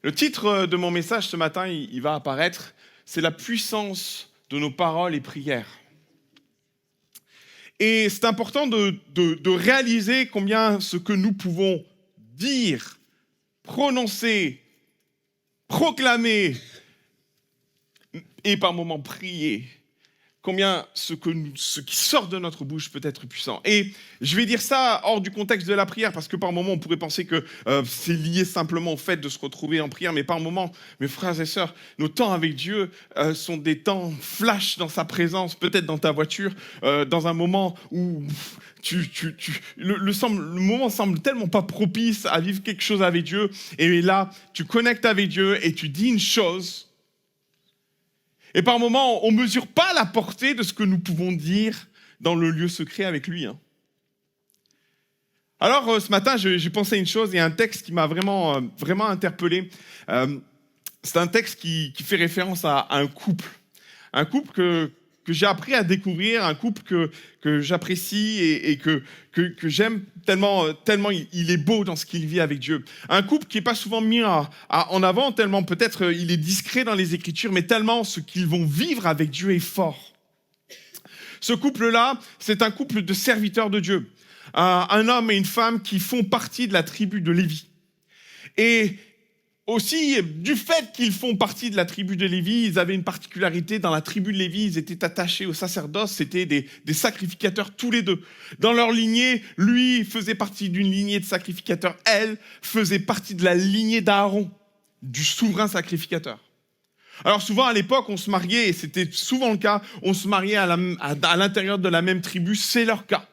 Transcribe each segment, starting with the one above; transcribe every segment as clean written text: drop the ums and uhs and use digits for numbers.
Le titre de mon message ce matin, il va apparaître, c'est la puissance de nos paroles et prières. Et c'est important de réaliser combien ce que nous pouvons dire, prononcer, proclamer et par moments prier, combien ce qui sort de notre bouche peut être puissant. Et je vais dire ça hors du contexte de la prière, parce que par moments, on pourrait penser que c'est lié simplement au fait de se retrouver en prière, mais par moments, mes frères et sœurs, nos temps avec Dieu sont des temps flash dans sa présence, peut-être dans ta voiture, dans un moment où le moment semble tellement pas propice à vivre quelque chose avec Dieu, et là, tu connectes avec Dieu et tu dis une chose. Et par moments, on ne mesure pas la portée de ce que nous pouvons dire dans le lieu secret avec lui. Alors, ce matin, j'ai pensé à une chose et un texte qui m'a vraiment interpellé. C'est un texte qui fait référence à un couple. Un couple que j'ai appris à découvrir, un couple que j'apprécie et que j'aime tellement il est beau dans ce qu'il vit avec Dieu. Un couple qui n'est pas souvent mis en avant, tellement peut-être il est discret dans les Écritures, mais tellement ce qu'ils vont vivre avec Dieu est fort. Ce couple-là, c'est un couple de serviteurs de Dieu. Un homme et une femme qui font partie de la tribu de Lévi. Et aussi, du fait qu'ils font partie de la tribu de Lévi, ils avaient une particularité. Dans la tribu de Lévi, ils étaient attachés au sacerdoce, c'était des sacrificateurs tous les deux. Dans leur lignée, lui faisait partie d'une lignée de sacrificateurs, elle faisait partie de la lignée d'Aaron, du souverain sacrificateur. Alors souvent à l'époque, on se mariait, et c'était souvent le cas, on se mariait à l'intérieur de la même tribu, c'est leur cas.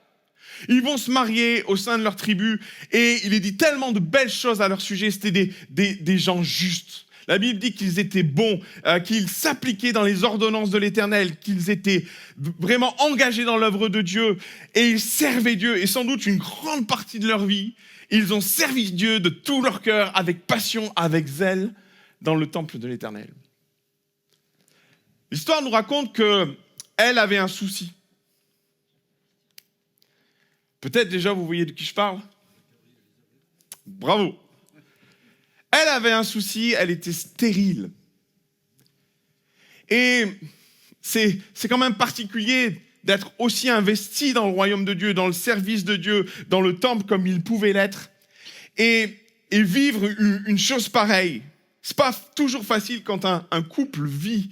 Ils vont se marier au sein de leur tribu et il est dit tellement de belles choses à leur sujet. C'était des gens justes. La Bible dit qu'ils étaient bons, qu'ils s'appliquaient dans les ordonnances de l'Éternel, qu'ils étaient vraiment engagés dans l'œuvre de Dieu et ils servaient Dieu. Et sans doute une grande partie de leur vie, ils ont servi Dieu de tout leur cœur, avec passion, avec zèle, dans le temple de l'Éternel. L'histoire nous raconte qu'elle avait un souci. Peut-être déjà vous voyez de qui je parle. Bravo. Elle avait un souci, elle était stérile. Et c'est quand même particulier d'être aussi investi dans le royaume de Dieu, dans le service de Dieu, dans le temple comme il pouvait l'être, et vivre une chose pareille. C'est pas toujours facile quand un couple vit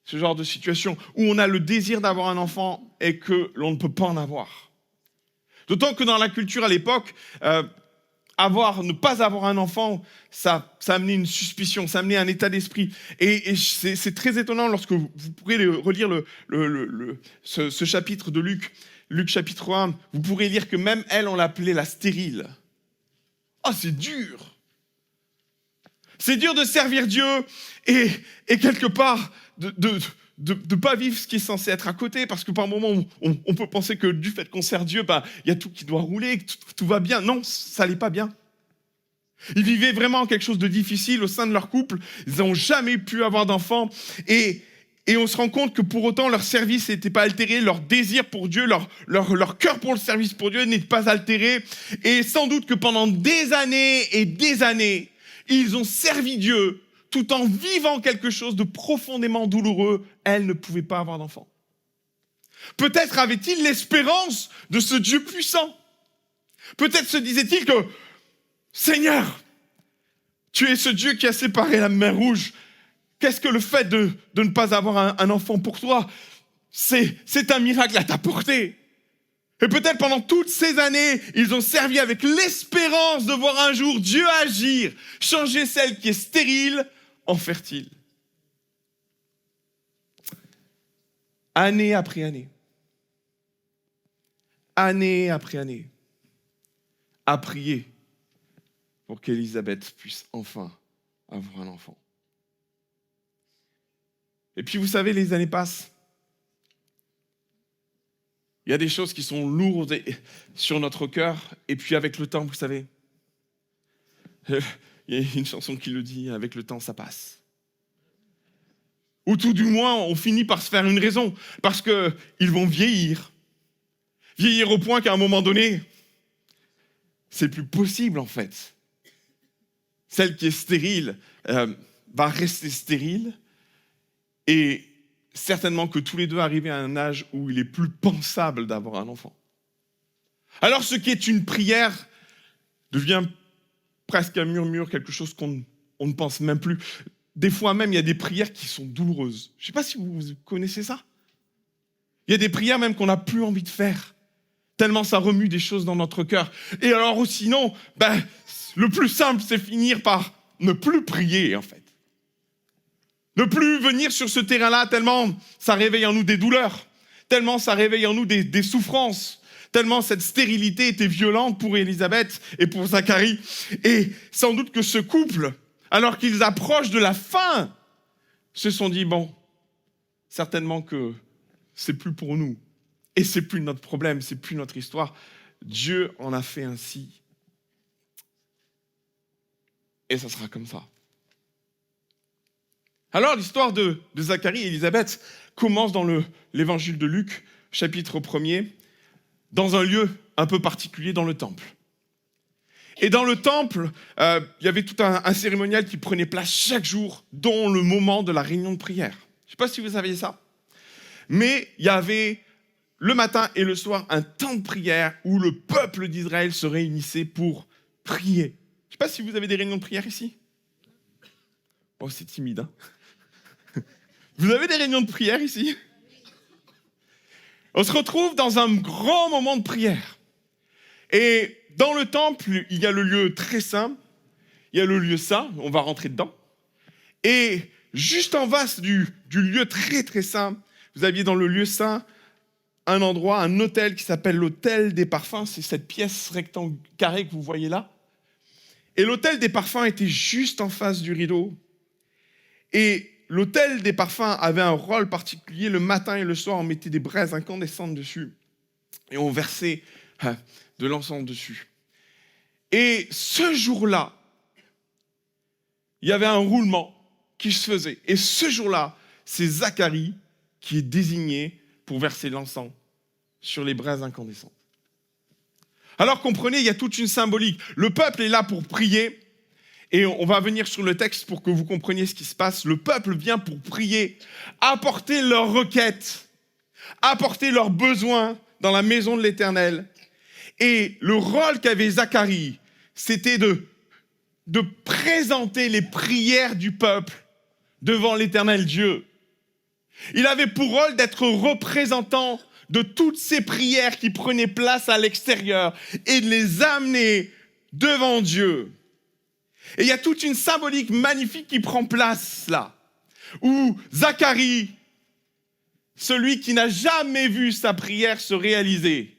ce genre de situation où on a le désir d'avoir un enfant et que l'on ne peut pas en avoir. D'autant que dans la culture à l'époque, ne pas avoir un enfant, ça amenait une suspicion, ça amenait un état d'esprit. Et c'est très étonnant lorsque vous pourrez relire ce chapitre de Luc chapitre 1, vous pourrez lire que même elle, on l'appelait la stérile. Ah, c'est dur. C'est dur de servir Dieu et quelque part de pas vivre ce qui est censé être à côté, parce que par moments, on peut penser que du fait qu'on sert Dieu, il y a tout qui doit rouler, que tout va bien. Non, ça n'allait pas bien. Ils vivaient vraiment quelque chose de difficile au sein de leur couple. Ils n'ont jamais pu avoir d'enfants. Et on se rend compte que pour autant, leur service n'était pas altéré, leur désir pour Dieu, leur cœur pour le service pour Dieu n'était pas altéré. Et sans doute que pendant des années et des années, ils ont servi Dieu tout en vivant quelque chose de profondément douloureux. Elle ne pouvait pas avoir d'enfant. Peut-être avait-il l'espérance de ce Dieu puissant. Peut-être se disait-il que, Seigneur, tu es ce Dieu qui a séparé la mer Rouge. Qu'est-ce que le fait de ne pas avoir un enfant pour toi, c'est un miracle à ta portée. Et peut-être pendant toutes ces années, ils ont servi avec l'espérance de voir un jour Dieu agir, changer celle qui est stérile en fertile. Année après année, année après année, à prier pour qu'Élisabeth puisse enfin avoir un enfant. Et puis vous savez, les années passent. Il y a des choses qui sont lourdes sur notre cœur, et puis avec le temps, vous savez, il y a une chanson qui le dit, avec le temps, ça passe. Ou tout du moins, on finit par se faire une raison, parce qu'ils vont vieillir. Vieillir au point qu'à un moment donné, c'est plus possible en fait. celle qui est stérile va rester stérile, et certainement que tous les deux arrivent à un âge où il est plus pensable d'avoir un enfant. Alors ce qui est une prière devient presque un murmure, quelque chose qu'on ne pense même plus. Des fois même, il y a des prières qui sont douloureuses. Je ne sais pas si vous connaissez ça. Il y a des prières même qu'on n'a plus envie de faire, tellement ça remue des choses dans notre cœur. Et alors sinon, le plus simple, c'est finir par ne plus prier, en fait. Ne plus venir sur ce terrain-là, tellement ça réveille en nous des douleurs, tellement ça réveille en nous des souffrances, tellement cette stérilité était violente pour Élisabeth et pour Zacharie. Et sans doute que ce couple, alors qu'ils approchent de la fin, se sont dit, bon, certainement que c'est plus pour nous. Et c'est plus notre problème, c'est plus notre histoire. Dieu en a fait ainsi. Et ça sera comme ça. Alors l'histoire de Zacharie et Élisabeth commence dans l'évangile de Luc, chapitre 1er, dans un lieu un peu particulier, dans le temple. Et dans le temple, il y avait tout un cérémonial qui prenait place chaque jour, dont le moment de la réunion de prière. Je ne sais pas si vous saviez ça, mais il y avait le matin et le soir un temps de prière où le peuple d'Israël se réunissait pour prier. Je ne sais pas si vous avez des réunions de prière ici. Oh, c'est timide, hein. Vous avez des réunions de prière ici? On se retrouve dans un grand moment de prière. Et dans le temple, il y a le lieu très saint, il y a le lieu saint, on va rentrer dedans. Et juste en face du lieu très très saint, vous aviez dans le lieu saint un endroit, un autel qui s'appelle l'autel des parfums. C'est cette pièce rectangle carrée que vous voyez là. Et l'autel des parfums était juste en face du rideau. Et l'autel des parfums avait un rôle particulier. Le matin et le soir, on mettait des braises incandescentes dessus. Et on versait de l'encens dessus. Et ce jour-là, il y avait un roulement qui se faisait. Et ce jour-là, c'est Zacharie qui est désigné pour verser l'encens sur les braises incandescentes. Alors comprenez, il y a toute une symbolique. Le peuple est là pour prier. Et on va venir sur le texte pour que vous compreniez ce qui se passe. Le peuple vient pour prier, apporter leurs requêtes, apporter leurs besoins dans la maison de l'Éternel. Et le rôle qu'avait Zacharie, c'était de présenter les prières du peuple devant l'Éternel Dieu. Il avait pour rôle d'être représentant de toutes ces prières qui prenaient place à l'extérieur et de les amener devant Dieu. Et il y a toute une symbolique magnifique qui prend place là, où Zacharie, celui qui n'a jamais vu sa prière se réaliser,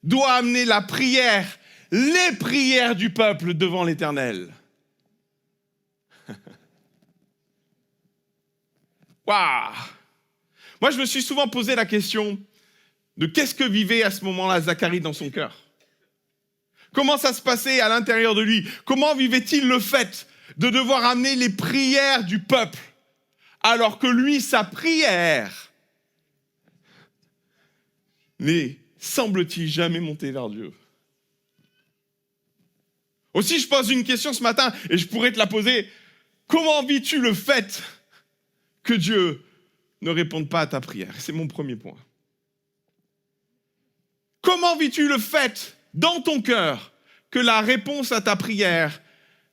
doit amener la prière, les prières du peuple devant l'Éternel. Waouh! Moi, je me suis souvent posé la question de qu'est-ce que vivait à ce moment-là Zacharie dans son cœur. Comment ça se passait à l'intérieur de lui? Comment vivait-il le fait de devoir amener les prières du peuple alors que lui, sa prière n'est, semble-t-il, jamais montée vers Dieu? Aussi, je pose une question ce matin et je pourrais te la poser. Comment vis-tu le fait que Dieu ne réponde pas à ta prière? C'est mon premier point. Comment vis-tu le fait dans ton cœur que la réponse à ta prière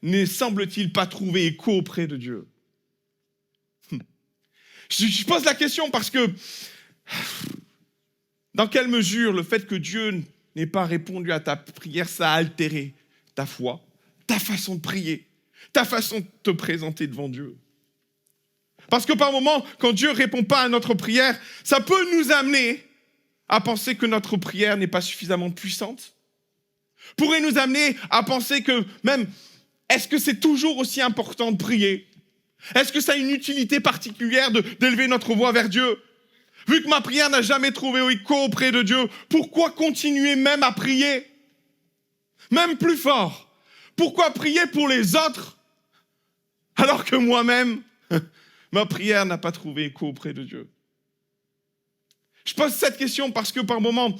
n'est, semble-t-il, pas trouvé écho auprès de Dieu? Je pose la question parce que dans quelle mesure le fait que Dieu n'ait pas répondu à ta prière, ça a altéré ta foi, ta façon de prier, ta façon de te présenter devant Dieu? Parce que par moments, quand Dieu ne répond pas à notre prière, ça peut nous amener à penser que notre prière n'est pas suffisamment puissante, pourrait nous amener à penser que même, est-ce que c'est toujours aussi important de prier? Est-ce que ça a une utilité particulière d'élever notre voix vers Dieu? Vu que ma prière n'a jamais trouvé écho auprès de Dieu, pourquoi continuer même à prier? Même plus fort, pourquoi prier pour les autres alors que moi-même, ma prière n'a pas trouvé écho auprès de Dieu? Je pose cette question parce que par moments,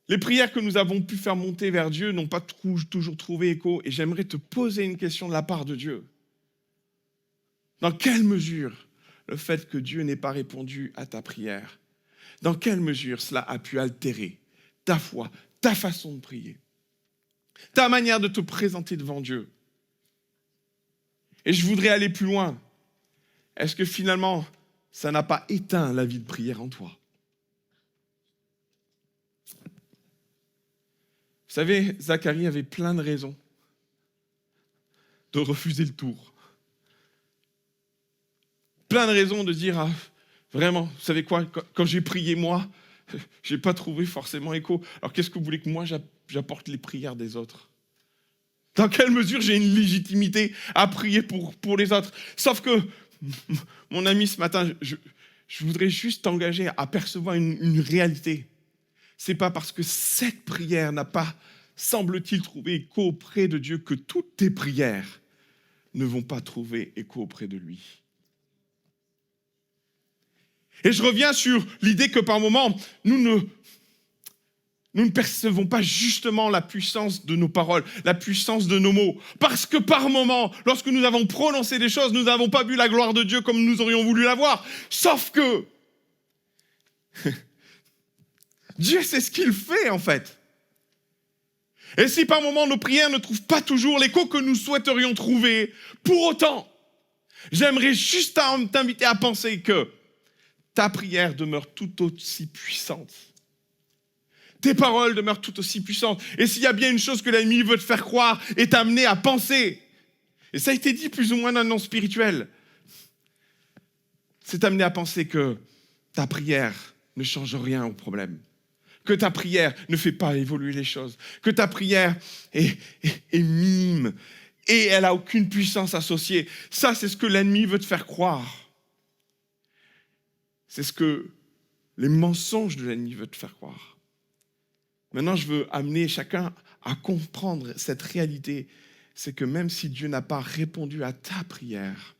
Les prières que nous avons pu faire monter vers Dieu n'ont pas toujours trouvé écho. Et j'aimerais te poser une question de la part de Dieu. Dans quelle mesure le fait que Dieu n'ait pas répondu à ta prière, dans quelle mesure cela a pu altérer ta foi, ta façon de prier, ta manière de te présenter devant Dieu? Et je voudrais aller plus loin. Est-ce que finalement, ça n'a pas éteint la vie de prière en toi? Vous savez, Zacharie avait plein de raisons de refuser le tour. Plein de raisons de dire, vraiment, vous savez quoi, quand j'ai prié moi, je n'ai pas trouvé forcément écho. Alors qu'est-ce que vous voulez que moi j'apporte les prières des autres? Dans quelle mesure j'ai une légitimité à prier pour les autres? Sauf que, mon ami, ce matin, je voudrais juste t'engager à percevoir une réalité. C'est pas parce que cette prière n'a pas, semble-t-il, trouvé écho auprès de Dieu que toutes tes prières ne vont pas trouver écho auprès de lui. Et je reviens sur l'idée que par moments, nous ne percevons pas justement la puissance de nos paroles, la puissance de nos mots. Parce que par moments, lorsque nous avons prononcé des choses, nous n'avons pas vu la gloire de Dieu comme nous aurions voulu la voir. Sauf que Dieu sait ce qu'il fait en fait. Et si par moments nos prières ne trouvent pas toujours l'écho que nous souhaiterions trouver, pour autant, j'aimerais juste t'inviter à penser que ta prière demeure tout aussi puissante. Tes paroles demeurent tout aussi puissantes. Et s'il y a bien une chose que l'ennemi veut te faire croire et t'amener à penser, et ça a été dit plus ou moins d'un nom spirituel, c'est t'amener à penser que ta prière ne change rien au problème, que ta prière ne fait pas évoluer les choses, que ta prière est minime et elle n'a aucune puissance associée. Ça, c'est ce que l'ennemi veut te faire croire. C'est ce que les mensonges de l'ennemi veulent te faire croire. Maintenant, je veux amener chacun à comprendre cette réalité. C'est que même si Dieu n'a pas répondu à ta prière,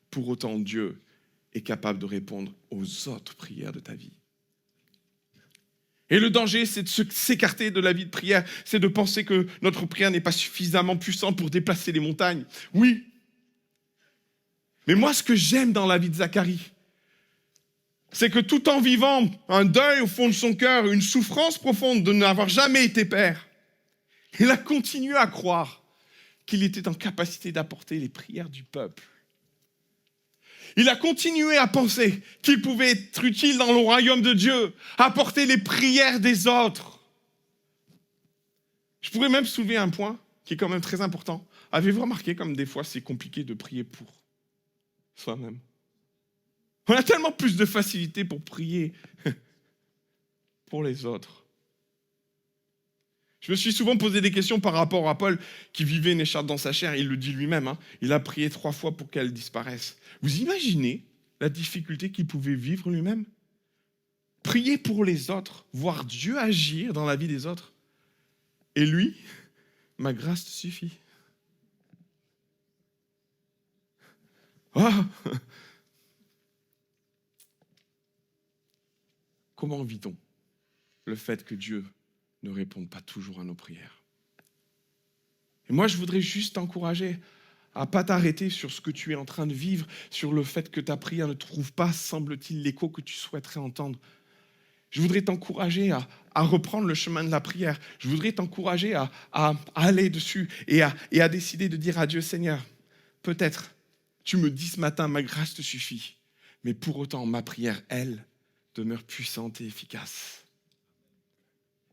pour autant Dieu est capable de répondre aux autres prières de ta vie. Et le danger, c'est de s'écarter de la vie de prière, c'est de penser que notre prière n'est pas suffisamment puissante pour déplacer les montagnes. Oui. Mais moi, ce que j'aime dans la vie de Zacharie, c'est que tout en vivant un deuil au fond de son cœur, une souffrance profonde de n'avoir jamais été père, il a continué à croire qu'il était en capacité d'apporter les prières du peuple. Il a continué à penser qu'il pouvait être utile dans le royaume de Dieu, apporter les prières des autres. Je pourrais même soulever un point qui est quand même très important. Avez-vous remarqué comme des fois c'est compliqué de prier pour soi-même? On a tellement plus de facilité pour prier pour les autres. Je me suis souvent posé des questions par rapport à Paul qui vivait une écharpe dans sa chair. Il le dit lui-même, il a prié 3 fois pour qu'elle disparaisse. Vous imaginez la difficulté qu'il pouvait vivre lui-même? Prier pour les autres, voir Dieu agir dans la vie des autres. Et lui, ma grâce te suffit. Oh. Comment vit-on le fait que Dieu ne réponde pas toujours à nos prières? Et moi, je voudrais juste t'encourager à ne pas t'arrêter sur ce que tu es en train de vivre, sur le fait que ta prière ne trouve pas, semble-t-il, l'écho que tu souhaiterais entendre. Je voudrais t'encourager à reprendre le chemin de la prière. Je voudrais t'encourager à aller dessus et à décider de dire à Dieu, Seigneur, peut-être tu me dis ce matin, ma grâce te suffit, mais pour autant, ma prière, elle, demeure puissante et efficace.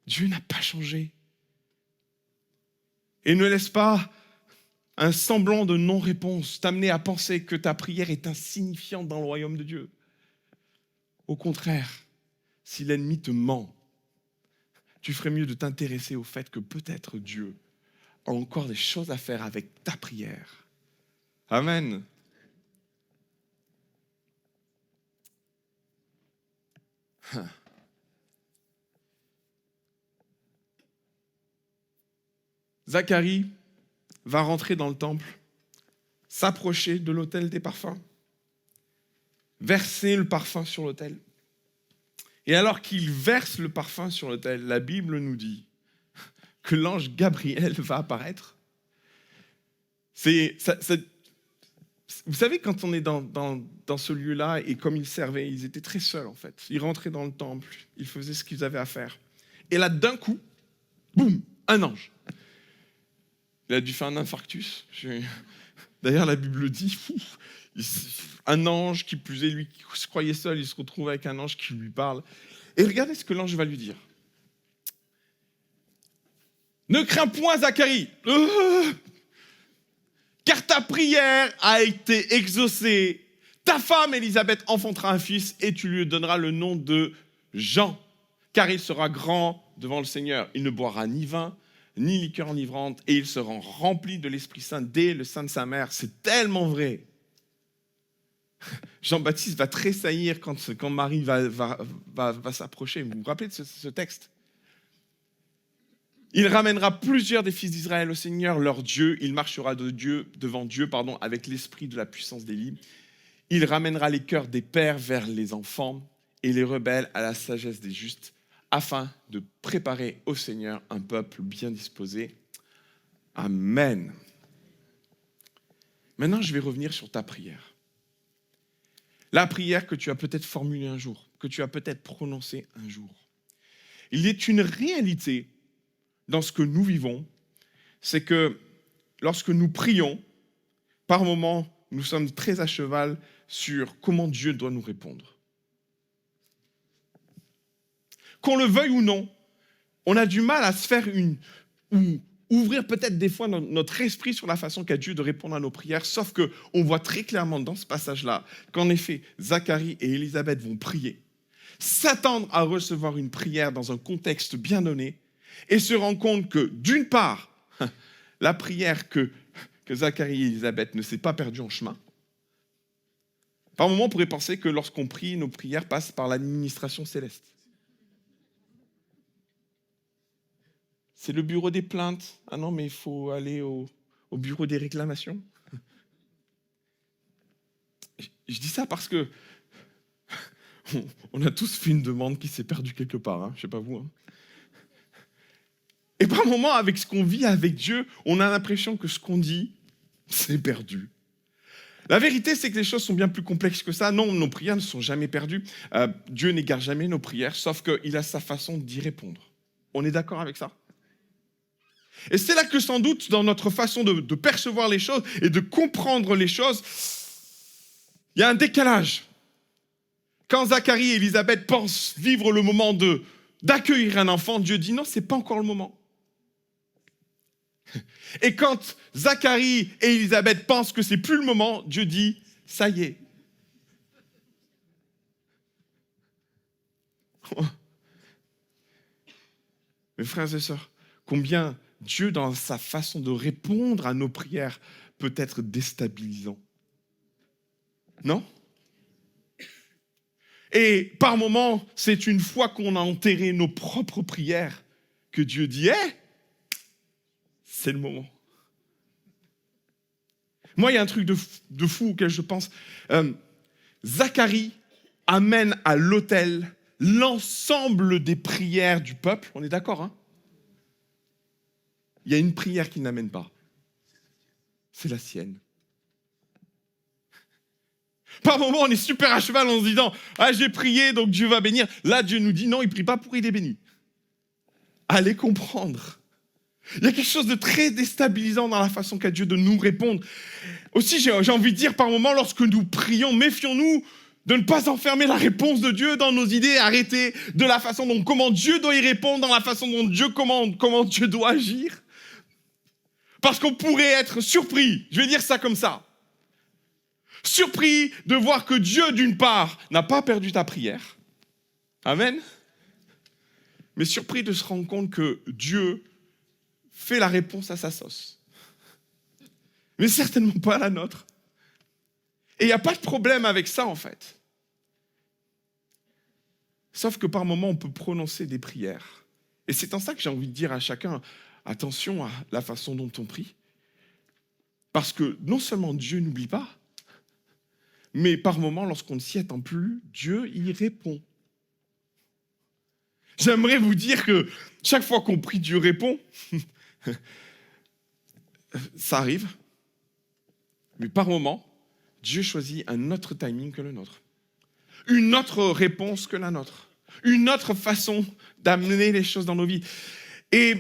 Dieu n'a pas changé. Et ne laisse pas un semblant de non-réponse t'amener à penser que ta prière est insignifiante dans le royaume de Dieu. Au contraire, si l'ennemi te ment, tu ferais mieux de t'intéresser au fait que peut-être Dieu a encore des choses à faire avec ta prière. Amen. Zacharie va rentrer dans le temple, s'approcher de l'autel des parfums, verser le parfum sur l'autel. Et alors qu'il verse le parfum sur l'autel, la Bible nous dit que l'ange Gabriel va apparaître. Vous savez, quand on est dans ce lieu-là, et comme ils servaient, ils étaient très seuls en fait. Ils rentraient dans le temple, ils faisaient ce qu'ils avaient à faire. Et là, d'un coup, boum, un ange. Il a dû faire un infarctus. D'ailleurs, la Bible dit, un ange qui plus est, lui qui se croyait seul, il se retrouve avec un ange qui lui parle. Et regardez ce que l'ange va lui dire. Ne crains point, Zacharie, car ta prière a été exaucée. Ta femme, Élisabeth, enfantera un fils et tu lui donneras le nom de Jean, car il sera grand devant le Seigneur. Il ne boira ni vin, ni liqueur enivrante, et il sera rempli de l'Esprit Saint dès le sein de sa mère. C'est tellement vrai. Jean-Baptiste va tressaillir quand Marie va s'approcher. Vous vous rappelez de ce texte? Il ramènera plusieurs des fils d'Israël au Seigneur, leur Dieu. Il marchera devant Dieu avec l'esprit de la puissance d'Élie. Il ramènera les cœurs des pères vers les enfants et les rebelles à la sagesse des justes, afin de préparer au Seigneur un peuple bien disposé. Amen. Maintenant, je vais revenir sur ta prière. La prière que tu as peut-être formulée un jour, que tu as peut-être prononcée un jour. Il est une réalité dans ce que nous vivons, c'est que lorsque nous prions, par moments, nous sommes très à cheval sur comment Dieu doit nous répondre. Qu'on le veuille ou non, on a du mal à se faire ouvrir peut-être des fois notre esprit sur la façon qu'a Dieu de répondre à nos prières, sauf qu'on voit très clairement dans ce passage-là qu'en effet, Zacharie et Élisabeth vont prier, s'attendre à recevoir une prière dans un contexte bien donné, et se rend compte que, d'une part, la prière que Zacharie et Élisabeth ne s'est pas perdue en chemin. Par moments, on pourrait penser que lorsqu'on prie, nos prières passent par l'administration céleste. C'est le bureau des plaintes. Ah non, mais il faut aller au bureau des réclamations. Je dis ça parce que on a tous fait une demande qui s'est perdue quelque part. Je ne sais pas vous. Et par moments, avec ce qu'on vit avec Dieu, on a l'impression que ce qu'on dit, c'est perdu. La vérité, c'est que les choses sont bien plus complexes que ça. Non, nos prières ne sont jamais perdues. Dieu n'égare jamais nos prières, sauf qu'il a sa façon d'y répondre. On est d'accord avec ça? Et c'est là que sans doute, dans notre façon de percevoir les choses et de comprendre les choses, il y a un décalage. Quand Zacharie et Élisabeth pensent vivre le moment d'accueillir un enfant, Dieu dit non, ce n'est pas encore le moment. Et quand Zacharie et Élisabeth pensent que c'est plus le moment, Dieu dit ça y est. Mes frères et sœurs, combien Dieu, dans sa façon de répondre à nos prières, peut être déstabilisant. Non? Et par moments, c'est une fois qu'on a enterré nos propres prières que Dieu dit c'est le moment. Moi, il y a un truc de fou auquel je pense. Zacharie amène à l'autel l'ensemble des prières du peuple. On est d'accord, hein? Il y a une prière qu'il n'amène pas. C'est la sienne. Par moments, on est super à cheval en se disant « Ah, j'ai prié, donc Dieu va bénir. » Là, Dieu nous dit « Non, il ne prie pas pour il est béni. » Allez comprendre. Il y a quelque chose de très déstabilisant dans la façon qu'a Dieu de nous répondre. Aussi, j'ai envie de dire par moments, lorsque nous prions, méfions-nous de ne pas enfermer la réponse de Dieu dans nos idées, arrêter de la façon dont comment Dieu doit y répondre, dans la façon dont Dieu comment Dieu doit agir. Parce qu'on pourrait être surpris, je vais dire ça comme ça, surpris de voir que Dieu, d'une part, n'a pas perdu ta prière, amen, mais surpris de se rendre compte que Dieu fait la réponse à sa sauce, mais certainement pas à la nôtre. Et il n'y a pas de problème avec ça, en fait. Sauf que par moments, on peut prononcer des prières. Et c'est en ça que j'ai envie de dire à chacun, attention à la façon dont on prie. Parce que non seulement Dieu n'oublie pas, mais par moments, lorsqu'on ne s'y attend plus, Dieu y répond. J'aimerais vous dire que chaque fois qu'on prie, Dieu répond. Ça arrive. Mais par moment, Dieu choisit un autre timing que le nôtre. Une autre réponse que la nôtre. Une autre façon d'amener les choses dans nos vies. Et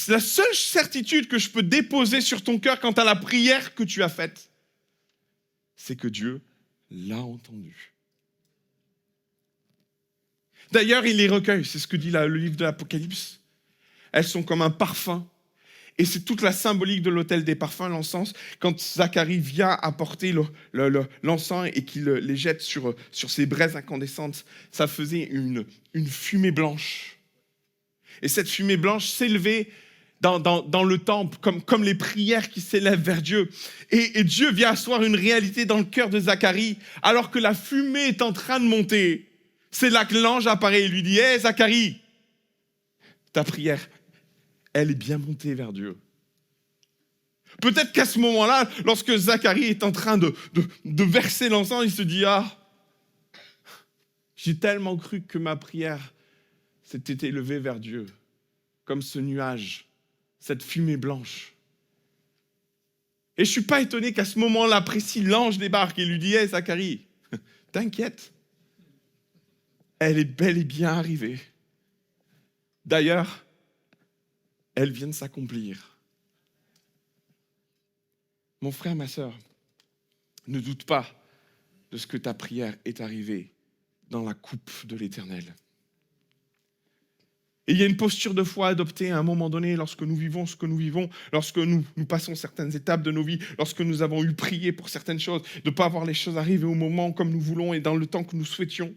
la seule certitude que je peux déposer sur ton cœur quant à la prière que tu as faite, c'est que Dieu l'a entendue. D'ailleurs, il les recueille, c'est ce que dit le livre de l'Apocalypse. Elles sont comme un parfum. Et c'est toute la symbolique de l'autel des parfums, l'encens. Quand Zacharie vient apporter l'encens et qu'il les jette sur ces braises incandescentes, ça faisait une fumée blanche. Et cette fumée blanche s'élevait dans le temple, comme les prières qui s'élèvent vers Dieu. Et Dieu vient asseoir une réalité dans le cœur de Zacharie, alors que la fumée est en train de monter. C'est là que l'ange apparaît et lui dit « Hé, Zacharie, ta prière, elle est bien montée vers Dieu. » Peut-être qu'à ce moment-là, lorsque Zacharie est en train de verser l'encens, il se dit « Ah, j'ai tellement cru que ma prière s'était élevée vers Dieu, comme ce nuage, cette fumée blanche. » Et je ne suis pas étonné qu'à ce moment-là précis, l'ange débarque et lui dit « Hé, Zacharie, t'inquiète, elle est bel et bien arrivée. D'ailleurs, elle vient de s'accomplir. » Mon frère, ma sœur, ne doute pas de ce que ta prière est arrivée dans la coupe de l'Éternel. Et il y a une posture de foi adoptée à un moment donné lorsque nous vivons ce que nous vivons, lorsque nous passons certaines étapes de nos vies, lorsque nous avons eu prié pour certaines choses, de ne pas voir les choses arriver au moment comme nous voulons et dans le temps que nous souhaitions.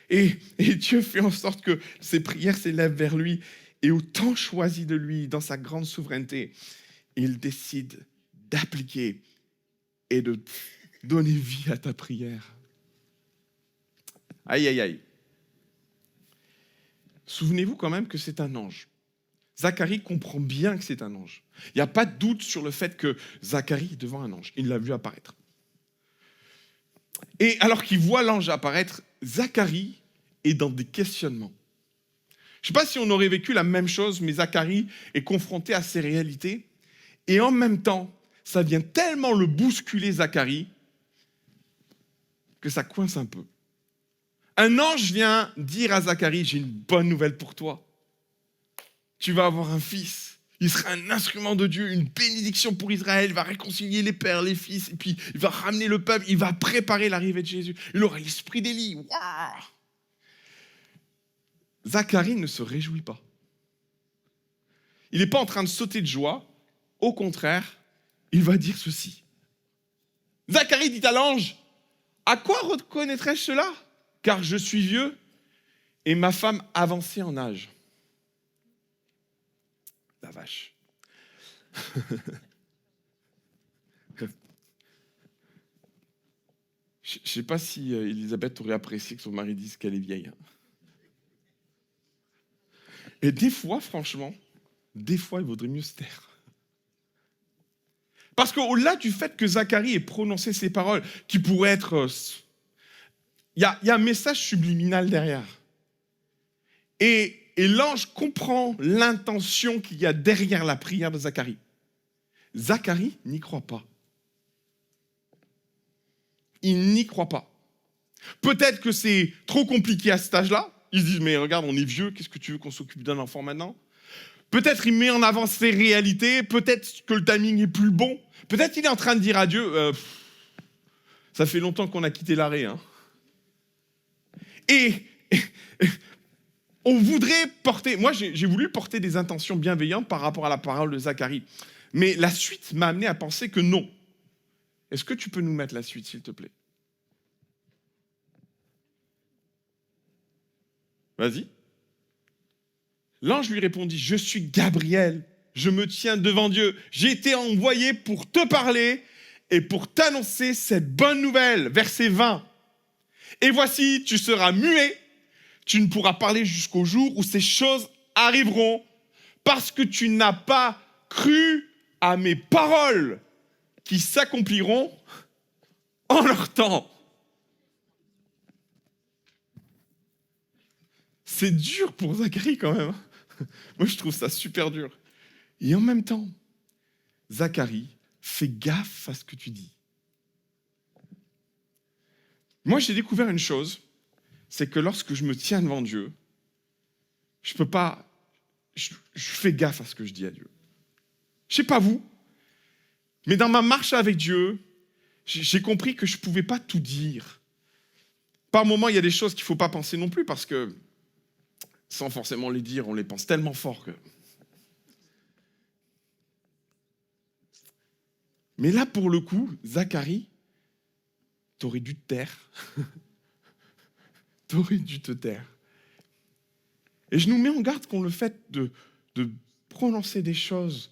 Et Dieu fait en sorte que ces prières s'élèvent vers lui et au temps choisi de lui, dans sa grande souveraineté, il décide d'appliquer et de donner vie à ta prière. Aïe, aïe, aïe. Souvenez-vous quand même que c'est un ange. Zacharie comprend bien que c'est un ange. Il n'y a pas de doute sur le fait que Zacharie est devant un ange. Il l'a vu apparaître. Et alors qu'il voit l'ange apparaître, Zacharie est dans des questionnements. Je ne sais pas si on aurait vécu la même chose, mais Zacharie est confronté à ces réalités. Et en même temps, ça vient tellement le bousculer, Zacharie, que ça coince un peu. Un ange vient dire à Zacharie, j'ai une bonne nouvelle pour toi. Tu vas avoir un fils. Il sera un instrument de Dieu, une bénédiction pour Israël. Il va réconcilier les pères, les fils, et puis il va ramener le peuple. Il va préparer l'arrivée de Jésus. Il aura l'esprit d'Élie. Waouh! Zacharie ne se réjouit pas. Il n'est pas en train de sauter de joie. Au contraire, il va dire ceci. Zacharie dit à l'ange, à quoi reconnaîtrais-je cela? Car je suis vieux et ma femme avancée en âge. La vache. Je ne sais pas si Elisabeth aurait apprécié que son mari dise qu'elle est vieille. Et des fois, franchement, il vaudrait mieux se taire. Parce qu'au-delà du fait que Zacharie ait prononcé ces paroles, qui pourraient être... Il y a un message subliminal derrière. Et l'ange comprend l'intention qu'il y a derrière la prière de Zacharie. Zacharie n'y croit pas. Il n'y croit pas. Peut-être que c'est trop compliqué à cet âge-là. Ils se disent, mais regarde, on est vieux, qu'est-ce que tu veux qu'on s'occupe d'un enfant maintenant? Peut-être il met en avant ses réalités, peut-être que le timing est plus bon. Peut-être qu'il est en train de dire à Dieu, ça fait longtemps qu'on a quitté l'arrêt. Hein. Et on voudrait porter, moi j'ai voulu porter des intentions bienveillantes par rapport à la parole de Zacharie. Mais la suite m'a amené à penser que non. Est-ce que tu peux nous mettre la suite, s'il te plaît? Vas-y. L'ange lui répondit, je suis Gabriel, je me tiens devant Dieu. J'ai été envoyé pour te parler et pour t'annoncer cette bonne nouvelle. Verset 20. Et voici, tu seras muet, tu ne pourras parler jusqu'au jour où ces choses arriveront parce que tu n'as pas cru à mes paroles qui s'accompliront en leur temps. C'est dur pour Zacharie quand même. Moi, je trouve ça super dur. Et en même temps, Zacharie, fais gaffe à ce que tu dis. Moi, j'ai découvert une chose, c'est que lorsque je me tiens devant Dieu, je peux pas, je fais gaffe à ce que je dis à Dieu. Je sais pas vous, mais dans ma marche avec Dieu, j'ai compris que je pouvais pas tout dire. Par moments, il y a des choses qu'il faut pas penser non plus, parce que sans forcément les dire, on les pense tellement fort que... Mais là, pour le coup, Zacharie, t'aurais dû te taire. T'aurais dû te taire. Et je nous mets en garde contre le fait de prononcer des choses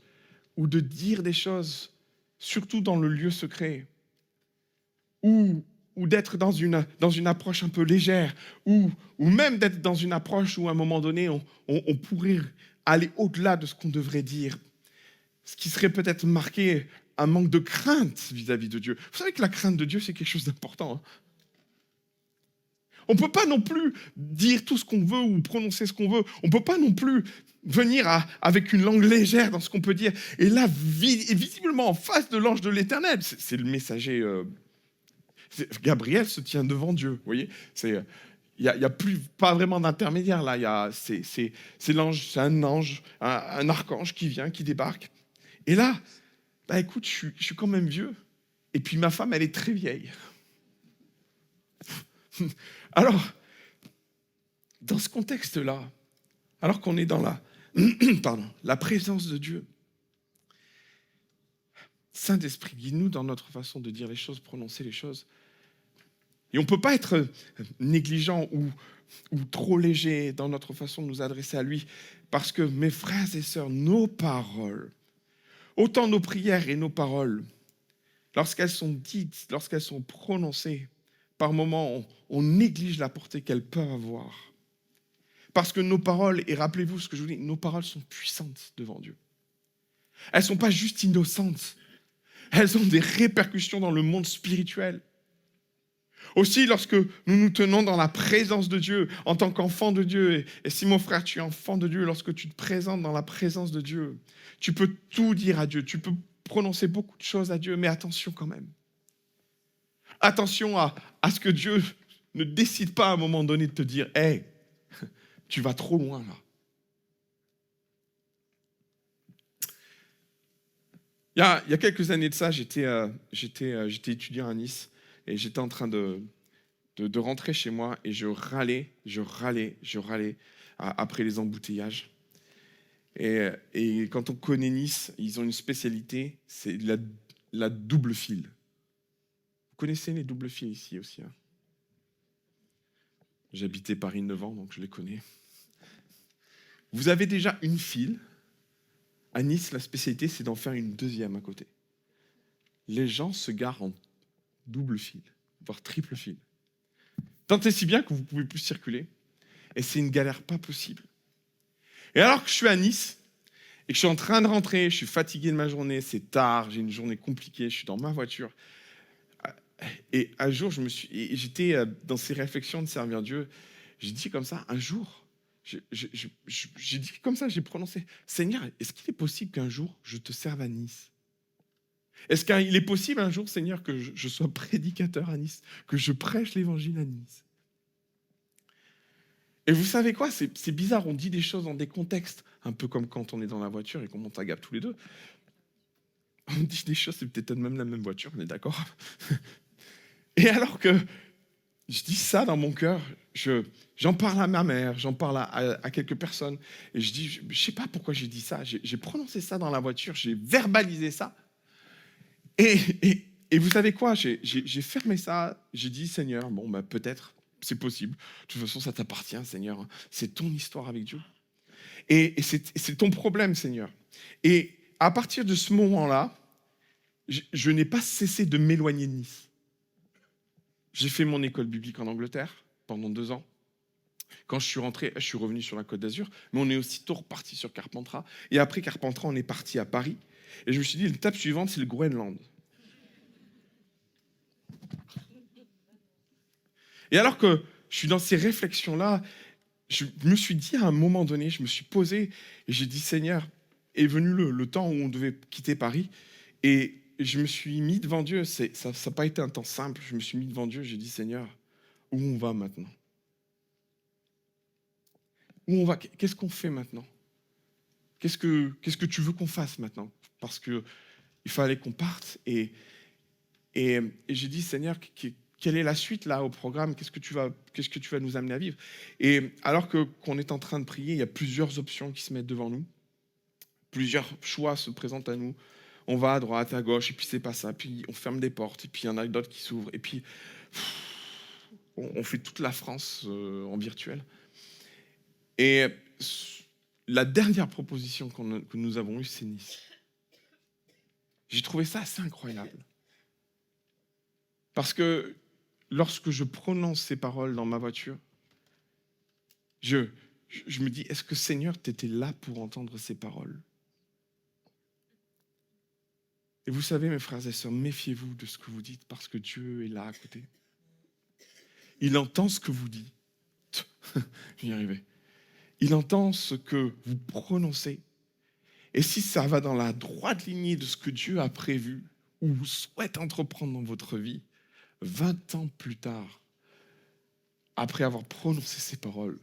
ou de dire des choses, surtout dans le lieu secret, ou d'être dans une approche un peu légère, ou même d'être dans une approche où à un moment donné, on pourrait aller au-delà de ce qu'on devrait dire, ce qui serait peut-être marqué un manque de crainte vis-à-vis de Dieu. Vous savez que la crainte de Dieu, c'est quelque chose d'important. Hein. On ne peut pas non plus dire tout ce qu'on veut ou prononcer ce qu'on veut. On ne peut pas non plus venir avec une langue légère dans ce qu'on peut dire. Et là, visiblement en face de l'ange de l'Éternel, c'est le messager... Gabriel se tient devant Dieu, vous voyez. Il n'y a plus, pas vraiment d'intermédiaire là. C'est l'ange, c'est un ange, un archange qui vient, qui débarque. Et là, bah écoute, je suis quand même vieux. Et puis ma femme, elle est très vieille. Alors, dans ce contexte-là, alors qu'on est dans la présence de Dieu, Saint-Esprit, guide-nous dans notre façon de dire les choses, prononcer les choses. Et on ne peut pas être négligent ou trop léger dans notre façon de nous adresser à lui, parce que, mes frères et sœurs, nos paroles, autant nos prières et nos paroles, lorsqu'elles sont dites, lorsqu'elles sont prononcées, par moments, on néglige la portée qu'elles peuvent avoir. Parce que nos paroles, et rappelez-vous ce que je vous dis, nos paroles sont puissantes devant Dieu. Elles ne sont pas juste innocentes, elles ont des répercussions dans le monde spirituel. Aussi, lorsque nous nous tenons dans la présence de Dieu, en tant qu'enfant de Dieu, et si mon frère, tu es enfant de Dieu, lorsque tu te présentes dans la présence de Dieu, tu peux tout dire à Dieu, tu peux prononcer beaucoup de choses à Dieu, mais attention quand même. Attention à ce que Dieu ne décide pas à un moment donné de te dire « Hey, tu vas trop loin là ». Il y a quelques années de ça, j'étais étudiant à Nice et j'étais en train de rentrer chez moi et je râlais après les embouteillages. Et quand on connaît Nice, ils ont une spécialité, c'est la double file. Vous connaissez les doubles files ici aussi, hein? J'habitais Paris 9 ans, donc je les connais. Vous avez déjà une file. À Nice, la spécialité, c'est d'en faire une deuxième à côté. Les gens se garent en double file, voire triple file. Tant et si bien que vous ne pouvez plus circuler. Et c'est une galère pas possible. Et alors que je suis à Nice, et que je suis en train de rentrer, je suis fatigué de ma journée, c'est tard, j'ai une journée compliquée, je suis dans ma voiture. Et un jour, j'étais dans ces réflexions de servir Dieu. J'ai dit comme ça, un jour, j'ai dit comme ça, j'ai prononcé, Seigneur, est-ce qu'il est possible qu'un jour, je te serve à Nice? Est-ce qu'il est possible un jour, Seigneur, que je sois prédicateur à Nice, que je prêche l'évangile à Nice? Et vous savez quoi, c'est bizarre, on dit des choses dans des contextes, un peu comme quand on est dans la voiture et qu'on monte à Gap tous les deux. On dit des choses, c'est peut-être même la même voiture, on est d'accord? Et alors que je dis ça dans mon cœur, j'en parle à ma mère, j'en parle à quelques personnes, et je dis, je ne sais pas pourquoi j'ai dit ça, j'ai prononcé ça dans la voiture, j'ai verbalisé ça. Et vous savez quoi, j'ai fermé ça, j'ai dit, Seigneur, bon, bah, peut-être, c'est possible, de toute façon, ça t'appartient, Seigneur, c'est ton histoire avec Dieu. Et c'est ton problème, Seigneur. Et à partir de ce moment-là, je n'ai pas cessé de m'éloigner de Nice. J'ai fait mon école biblique en Angleterre pendant 2 ans. Quand je suis rentré, je suis revenu sur la Côte d'Azur, mais on est aussitôt reparti sur Carpentras. Et après Carpentras, on est parti à Paris. Et je me suis dit, l'étape suivante, c'est le Groenland. Et alors que je suis dans ces réflexions-là, je me suis dit à un moment donné, je me suis posé et j'ai dit, Seigneur, est venu le temps où on devait quitter Paris et je me suis mis devant Dieu. Ça n'a pas été un temps simple. Je me suis mis devant Dieu, j'ai dit, Seigneur, où on va maintenant? Où on va? Qu'est-ce qu'on fait maintenant? Qu'est-ce que tu veux qu'on fasse maintenant? Parce qu'il fallait qu'on parte et j'ai dit, Seigneur, quelle est la suite là au programme? Qu'est-ce que tu vas nous amener à vivre? Et alors qu'on est en train de prier, il y a plusieurs options qui se mettent devant nous. Plusieurs choix se présentent à nous. On va à droite, à gauche, et puis c'est pas ça. Puis on ferme des portes, et puis il y en a d'autres qui s'ouvrent. Et puis on fait toute la France en virtuel. Et la dernière proposition que nous avons eue, c'est Nice. J'ai trouvé ça assez incroyable. Parce que lorsque je prononce ces paroles dans ma voiture, je me dis, est-ce que Seigneur, tu étais là pour entendre ces paroles? Et vous savez, mes frères et sœurs, méfiez-vous de ce que vous dites parce que Dieu est là à côté. Il entend ce que vous dites. J'y arrivais. Il entend ce que vous prononcez. Et si ça va dans la droite lignée de ce que Dieu a prévu ou souhaite entreprendre dans votre vie, 20 ans plus tard, après avoir prononcé ces paroles,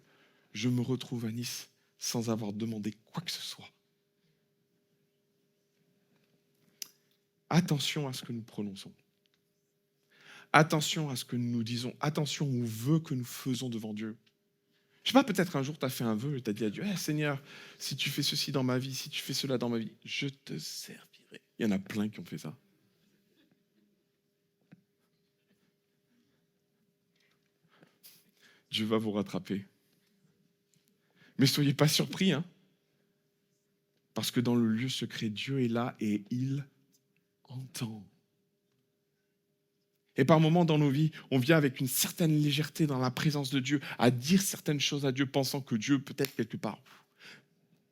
je me retrouve à Nice sans avoir demandé quoi que ce soit. Attention à ce que nous prononçons. Attention à ce que nous disons. Attention aux vœux que nous faisons devant Dieu. Je sais pas, peut-être un jour tu as fait un vœu et tu as dit à Dieu, Seigneur, si tu fais ceci dans ma vie, si tu fais cela dans ma vie, je te servirai. Il y en a plein qui ont fait ça. Dieu va vous rattraper. Mais soyez pas surpris, hein, parce que dans le lieu secret, Dieu est là et il entend. Et par moments dans nos vies, on vient avec une certaine légèreté dans la présence de Dieu, à dire certaines choses à Dieu, pensant que Dieu peut-être quelque part.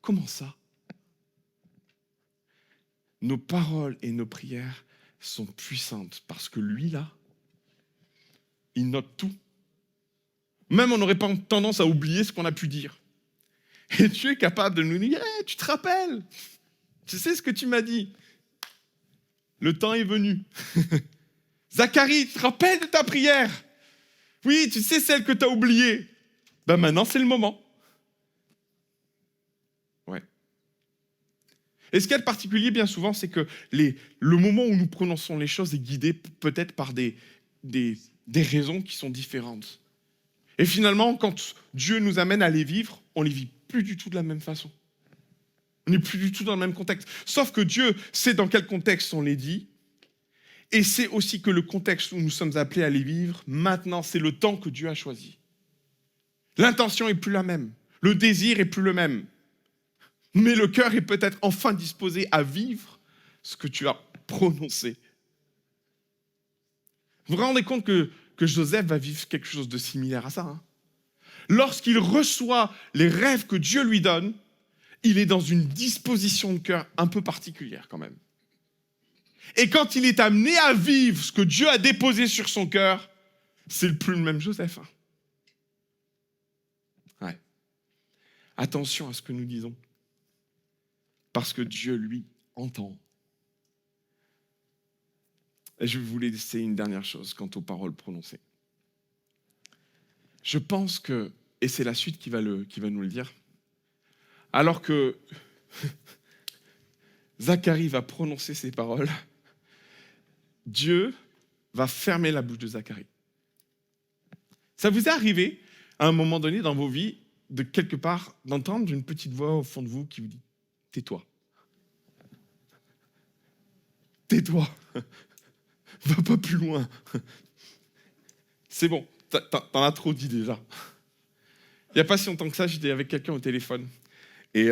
Comment ça? Nos paroles et nos prières sont puissantes parce que lui, là, il note tout. Même on n'aurait pas tendance à oublier ce qu'on a pu dire. Et Dieu est capable de nous dire, tu te rappelles? Tu sais ce que tu m'as dit? Le temps est venu. Zacharie, tu te rappelles de ta prière? Oui, tu sais celle que tu as oubliée. Ben maintenant, c'est le moment. Ouais. Et ce qu'il y a de particulier, bien souvent, c'est que le moment où nous prononçons les choses est guidé peut-être par des raisons qui sont différentes. Et finalement, quand Dieu nous amène à les vivre, on les vit plus du tout de la même façon. On n'est plus du tout dans le même contexte. Sauf que Dieu sait dans quel contexte on les dit. Et c'est aussi que le contexte où nous sommes appelés à les vivre, maintenant, c'est le temps que Dieu a choisi. L'intention est plus la même. Le désir est plus le même. Mais le cœur est peut-être enfin disposé à vivre ce que tu as prononcé. Vous vous rendez compte que Joseph va vivre quelque chose de similaire à ça, hein? Lorsqu'il reçoit les rêves que Dieu lui donne, il est dans une disposition de cœur un peu particulière quand même. Et quand il est amené à vivre ce que Dieu a déposé sur son cœur, c'est plus le même Joseph. Hein. Ouais. Attention à ce que nous disons. Parce que Dieu, lui, entend. Et je voulais laisser une dernière chose quant aux paroles prononcées. Je pense que, et c'est la suite qui va nous le dire, alors que Zacharie va prononcer ces paroles, Dieu va fermer la bouche de Zacharie. Ça vous est arrivé, à un moment donné dans vos vies, de quelque part, d'entendre une petite voix au fond de vous qui vous dit « Tais-toi. Tais-toi. Va pas plus loin. C'est bon, t'en as trop dit déjà. » Il n'y a pas si longtemps que ça, j'étais avec quelqu'un au téléphone. Et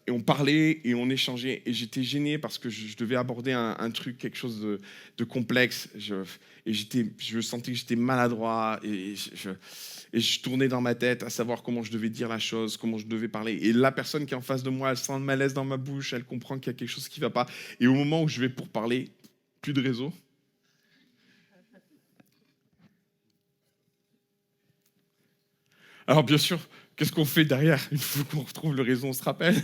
on parlait et on échangeait. Et j'étais gêné parce que je devais aborder un truc, quelque chose de complexe. Je sentais que j'étais maladroit. Et je tournais dans ma tête à savoir comment je devais dire la chose, comment je devais parler. Et la personne qui est en face de moi, elle sent le malaise dans ma bouche. Elle comprend qu'il y a quelque chose qui ne va pas. Et au moment où je vais pour parler, plus de réseau. Alors bien sûr, qu'est-ce qu'on fait derrière? Une fois qu'on retrouve le réseau, on se rappelle.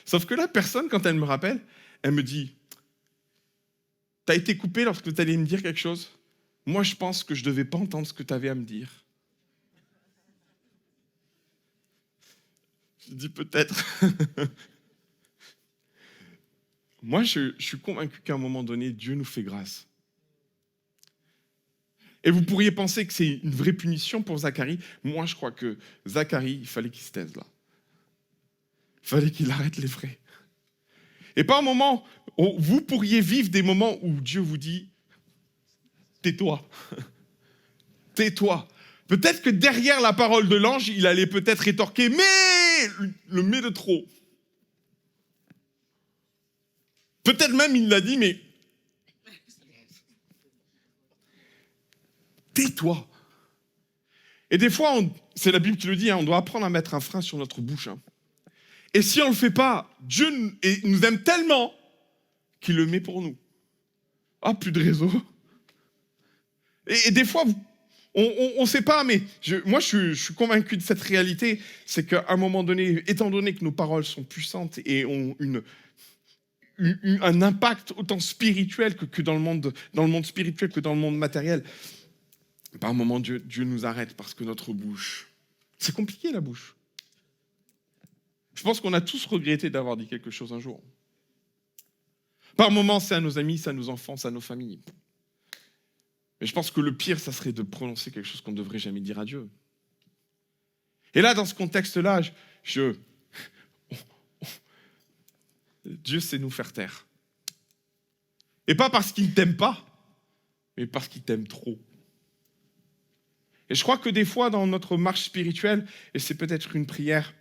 Sauf que la personne, quand elle me rappelle, elle me dit, t'as été coupé lorsque tu allais me dire quelque chose? Moi, je pense que je devais pas entendre ce que tu avais à me dire. Je dis peut-être. Moi, je suis convaincu qu'à un moment donné, Dieu nous fait grâce. Et vous pourriez penser que c'est une vraie punition pour Zacharie. Moi, je crois que Zacharie, il fallait qu'il se taise là. Il fallait qu'il arrête les frais. Et par un moment, vous pourriez vivre des moments où Dieu vous dit, tais-toi, tais-toi. Peut-être que derrière la parole de l'ange, il allait peut-être rétorquer, mais le mais de trop. Peut-être même il l'a dit, mais tais-toi. Et des fois, c'est la Bible qui le dit, hein, on doit apprendre à mettre un frein sur notre bouche. Hein. Et si on ne le fait pas, Dieu nous aime tellement qu'il le met pour nous. Ah, plus de réseau. Et des fois, on ne sait pas, mais moi, je suis convaincu de cette réalité. C'est qu'à un moment donné, étant donné que nos paroles sont puissantes et ont un impact autant spirituel que dans le monde spirituel que dans le monde matériel, par un moment, Dieu nous arrête parce que notre bouche, c'est compliqué la bouche. Je pense qu'on a tous regretté d'avoir dit quelque chose un jour. Par moment, c'est à nos amis, c'est à nos enfants, c'est à nos familles. Mais je pense que le pire, ça serait de prononcer quelque chose qu'on ne devrait jamais dire à Dieu. Et là, dans ce contexte-là, Dieu sait nous faire taire. Et pas parce qu'il ne t'aime pas, mais parce qu'il t'aime trop. Et je crois que des fois, dans notre marche spirituelle, et c'est peut-être une prière,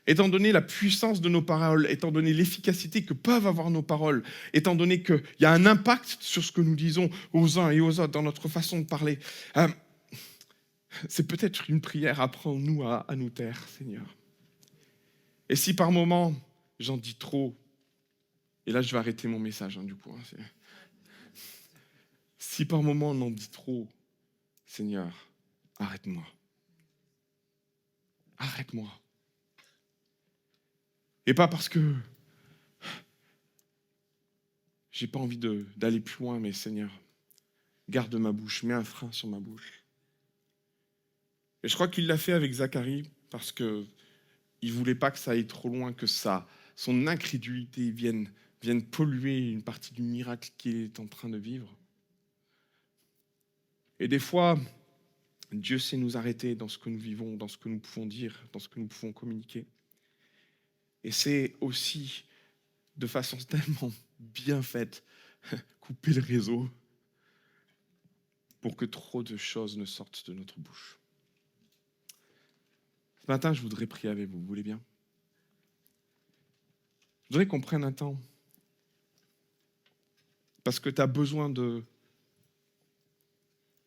étant donné la puissance de nos paroles, étant donné l'efficacité que peuvent avoir nos paroles, étant donné qu'il y a un impact sur ce que nous disons aux uns et aux autres dans notre façon de parler, c'est peut-être une prière, apprends-nous à nous taire, Seigneur. Et si par moment, j'en dis trop, et là je vais arrêter mon message, du coup. Si par moment on en dit trop, Seigneur, arrête-moi. Arrête-moi. Et pas parce que j'ai pas envie d'aller plus loin, mais Seigneur, garde ma bouche, mets un frein sur ma bouche. Et je crois qu'il l'a fait avec Zacharie parce qu'il ne voulait pas que ça aille trop loin, que son incrédulité vienne polluer une partie du miracle qu'il est en train de vivre. Et des fois, Dieu sait nous arrêter dans ce que nous vivons, dans ce que nous pouvons dire, dans ce que nous pouvons communiquer. Et c'est aussi, de façon tellement bien faite, couper le réseau pour que trop de choses ne sortent de notre bouche. Ce matin, je voudrais prier avec vous, vous voulez bien? Je voudrais qu'on prenne un temps, parce que tu as besoin de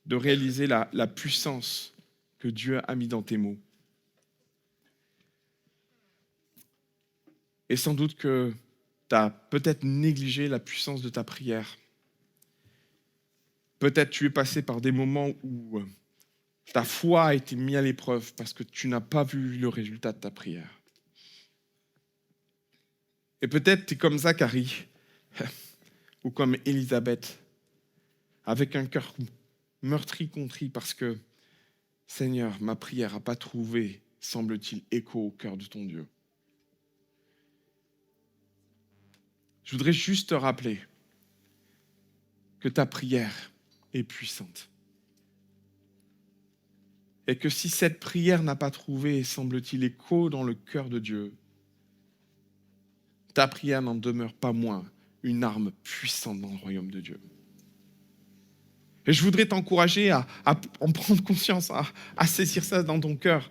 réaliser la puissance que Dieu a mis dans tes mots. Et sans doute que tu as peut-être négligé la puissance de ta prière. Peut-être tu es passé par des moments où ta foi a été mise à l'épreuve parce que tu n'as pas vu le résultat de ta prière. Et peut-être tu es comme Zacharie ou comme Élisabeth, avec un cœur meurtri, contrit, parce que, Seigneur, ma prière n'a pas trouvé, semble-t-il, écho au cœur de ton Dieu. Je voudrais juste te rappeler que ta prière est puissante. Et que si cette prière n'a pas trouvé, semble-t-il, écho dans le cœur de Dieu, ta prière n'en demeure pas moins une arme puissante dans le royaume de Dieu. Et je voudrais t'encourager à en prendre conscience, à saisir ça dans ton cœur.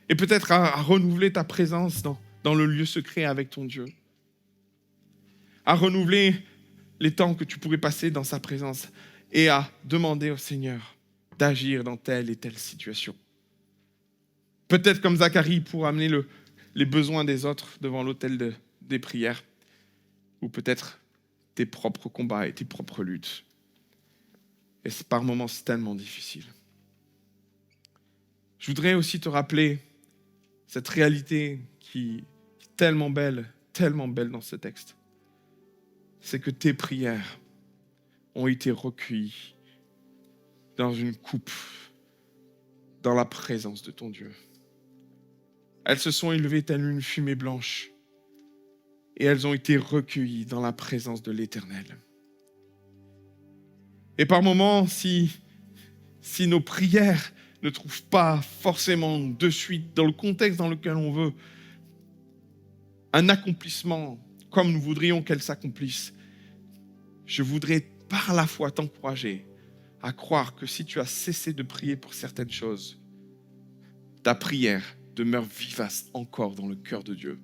Et peut-être à renouveler ta présence dans le lieu secret avec ton Dieu. À renouveler les temps que tu pourrais passer dans sa présence et à demander au Seigneur d'agir dans telle et telle situation. Peut-être comme Zacharie pour amener les besoins des autres devant l'autel des prières, ou peut-être tes propres combats et tes propres luttes. Et par moments, c'est tellement difficile. Je voudrais aussi te rappeler cette réalité qui est tellement belle dans ce texte. C'est que tes prières ont été recueillies dans une coupe, dans la présence de ton Dieu. Elles se sont élevées telle une fumée blanche et elles ont été recueillies dans la présence de l'Éternel. Et par moments, si nos prières ne trouvent pas forcément de suite, dans le contexte dans lequel on veut, un accomplissement comme nous voudrions qu'elles s'accomplissent, je voudrais par la foi t'encourager à croire que si tu as cessé de prier pour certaines choses, ta prière demeure vivace encore dans le cœur de Dieu.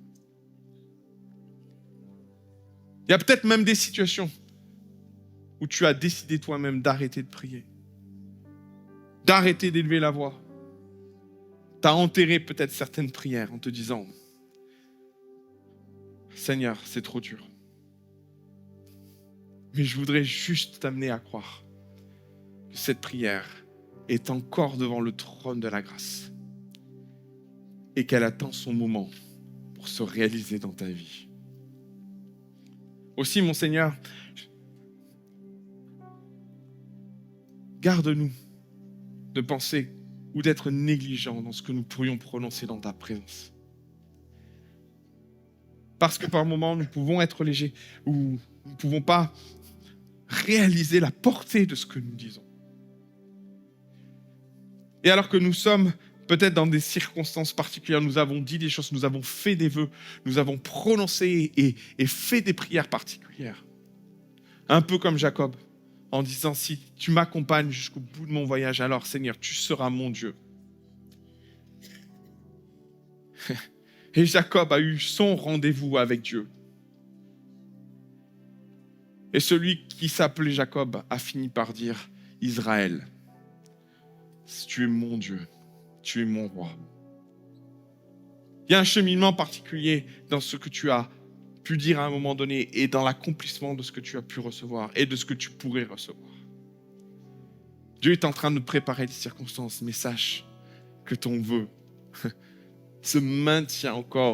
Il y a peut-être même des situations où tu as décidé toi-même d'arrêter de prier, d'arrêter d'élever la voix. Tu as enterré peut-être certaines prières en te disant « Seigneur, c'est trop dur. » Mais je voudrais juste t'amener à croire que cette prière est encore devant le trône de la grâce et qu'elle attend son moment pour se réaliser dans ta vie. Aussi, mon Seigneur, garde-nous de penser ou d'être négligents dans ce que nous pourrions prononcer dans ta présence. Parce que par moments, nous pouvons être légers ou nous ne pouvons pas réaliser la portée de ce que nous disons. Et alors que nous sommes peut-être dans des circonstances particulières, nous avons dit des choses, nous avons fait des vœux, nous avons prononcé et fait des prières particulières. Un peu comme Jacob, en disant, si tu m'accompagnes jusqu'au bout de mon voyage, alors Seigneur, tu seras mon Dieu. Et Jacob a eu son rendez-vous avec Dieu. Et celui qui s'appelait Jacob a fini par dire, Israël, tu es mon Dieu, tu es mon roi. Il y a un cheminement particulier dans ce que tu as pu dire à un moment donné et dans l'accomplissement de ce que tu as pu recevoir et de ce que tu pourrais recevoir. Dieu est en train de préparer les circonstances, mais sache que ton vœu se maintient encore